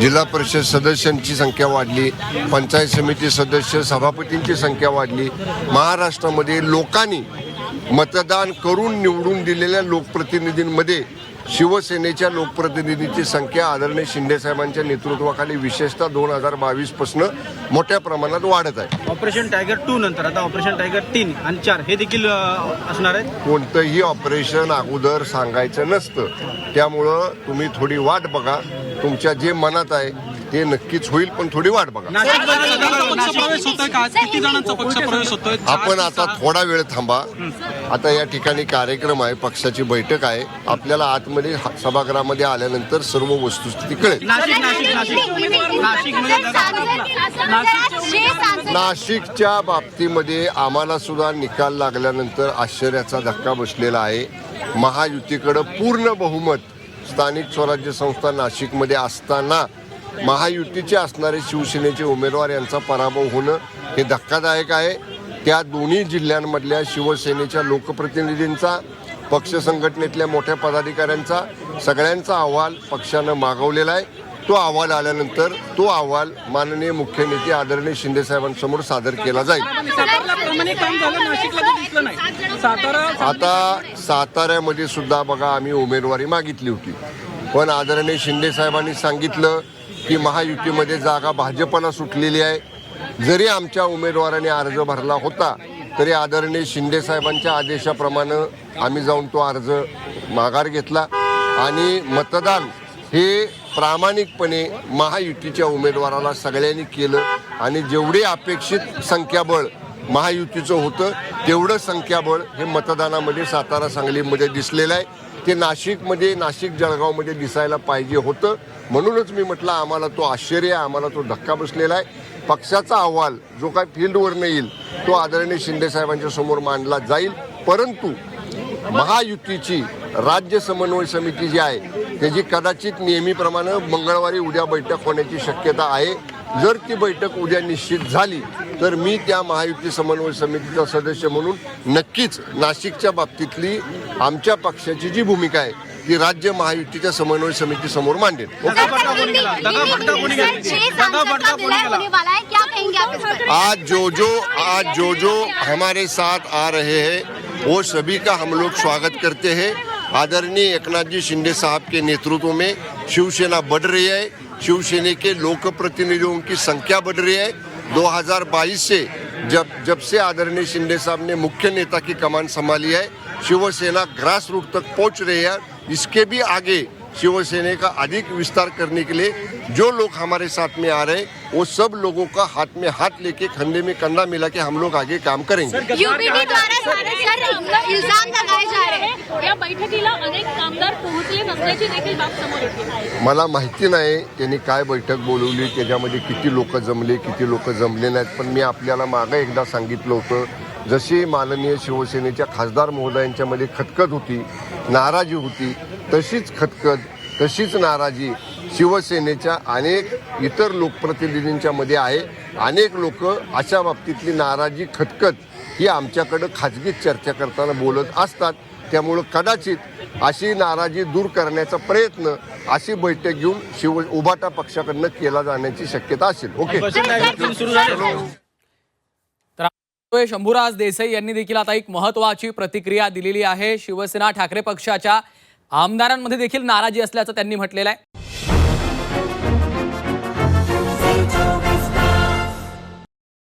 जिल्हा परिषद सदस्यांची संख्या वाढली, पंचायत समिती सदस्य सभापतींची संख्या वाढली। महाराष्ट्रामध्ये लोकांनी मतदान करून निवडून दिलेल्या लोकप्रतिनिधींमध्ये शिवसेनेच्या लोकप्रतिनिधींची संख्या आदरणीय शिंदे साहेबांच्या नेतृत्वाखाली विशेषतः 2022 पासून मोठ्या प्रमाणात वाढत आहे। ऑपरेशन टायगर 2 नंतर आता ऑपरेशन टायगर 3 आणि 4 हे देखील असणार आहे। कोणतंही ऑपरेशन अगोदर सांगायचं नसतं, त्यामुळं तुम्ही थोडी वाट बघा। तुमच्या जे मनात आहे ते नक्कीच होईल, पण थोडी वाट बघा। आपण आता थोडा वेळ थांबा। आता या ठिकाणी कार्यक्रम आहे, पक्षाची बैठक आहे। आपल्याला आतमध्ये सभागृहामध्ये आल्यानंतर सर्व वस्तुस्थिती कळेल। नाशिकच्या बाबतीमध्ये आम्हाला सुद्धा निकाल लागल्यानंतर आश्चर्याचा धक्का बसलेला आहे। महायुतीकडे पूर्ण बहुमत स्थानिक स्वराज्य संस्था नाशिकमध्ये असताना महायुतीचे असणारे शिवसेनेचे उमेदवार यांचा पराभव होणं हे धक्कादायक आहे। त्या दोन्ही जिल्ह्यांमधल्या शिवसेनेच्या लोकप्रतिनिधींचा, पक्ष संघटनेतल्या मोठ्या पदाधिकाऱ्यांचा सगळ्यांचा अहवाल पक्षानं मागवलेला आहे। तो अहवाल आल्यानंतर तो अहवाल माननीय मुख्य नेते आदरणीय शिंदे साहेबांसमोर सादर केला जाईल। आता साताऱ्यामध्ये सुद्धा बघा आम्ही उमेदवारी मागितली होती, पण आदरणीय शिंदे साहेबांनी सांगितलं की महायुतीमध्ये जागा भाजपला सुटलेली आहे। जरी आमच्या उमेदवाराने अर्ज भरला होता तरी आदरणीय शिंदे साहेबांच्या आदेशाप्रमाणे आम्ही जाऊन तो अर्ज माघार घेतला आणि मतदान हे प्रामाणिकपणे महायुतीच्या उमेदवाराला सगळ्यांनी केलं आणि जेवढे अपेक्षित संख्याबळ महायुतीचं होतं तेवढं संख्याबळ हे मतदानामध्ये सातारा सांगलीमध्ये दिसलेलं आहे। ते नाशिकमध्ये, नाशिक जळगावमध्ये दिसायला पाहिजे होतं। म्हणूनच मी म्हटलं आम्हाला तो आश्चर्य आहे, आम्हाला तो धक्का बसलेला आहे। पक्षाचा अहवाल जो काय फील्डवरनं येईल तो आदरणीय शिंदे साहेबांच्या समोर मांडला जाईल, परंतु महायुतीची राज्य समन्वय समिती जी आहे त्याची कदाचित नेहमीप्रमाणे मंगळवारी उद्या बैठक होण्याची शक्यता आहे। जर ती बैठक उद्या निश्चित झाली तर मी त्या महायुती समन्वय समितीचा सदस्य म्हणून नक्कीच नाशिकच्या बाबतीतली आमच्या पक्षाची जी भूमिका आहे ती राज्य महायुतीच्या समन्वय समिती समोर मांडेल। आज जो जो हमारे साथ आ रहे हैं वो सभी का हम लोग स्वागत करते हैं। आदरणीय एकनाथ जी शिंदे साहब के नेतृत्व में शिवसेना बढ़ रही है, शिवसेना के लोक प्रतिनिधियों की संख्या बढ़ रही है। 2022 से जब से आदरणीय शिंदे साहब ने मुख्य नेता की कमान संभाली है, शिवसेना ग्रास रूट तक पहुंच रही है। इसके भी आगे शिवसेना का अधिक विस्तार करने के लिए जो लोग हमारे साथ में आ रहे हैं वो सब लोगों का हाथ में हाथ लेके, कंधे में कंधा मिला के हम लोग आगे काम करेंगे। यूपीडी द्वारा इल्जाम लगाए जा रहे हैं, या बैठकीला अनेक कामगार पोहोचले नसल्याची देखील बाब समोर येते। मला माहिती नाही त्यांनी काय बैठक बोलवली, त्याच्यामध्ये किती लोक जमले किती लोक जमले नाहीत, पण मी आपल्याला मागे एकदा सांगितलं होतं जशी माननीय शिवसेनेच्या खासदार महोदयांच्यामध्ये खतखत होती, नाराजी होती, तशीच खतखत तशीच नाराजी शिवसेनेच्या अनेक इतर लोकप्रतिनिधींच्या मध्ये आहे। अनेक लोक अशा बाबतीतली नाराजी खतखत ही आमच्याकडे खाजगीत चर्चा करताना बोलत असतात। त्यामुळे कदाचित अशी नाराजी दूर करण्याचा प्रयत्न अशी बैठक घेऊन उभाटा पक्षाकडनं केला जाण्याची शक्यता असेल। ओके, शंभूराज देसाई यांनी देखील आता एक महत्त्वाची प्रतिक्रिया दिलेली आहे। शिवसेना ठाकरे पक्षाच्या आमदारांमध्ये देखील नाराजी असल्याचं त्यांनी म्हटलेलं आहे।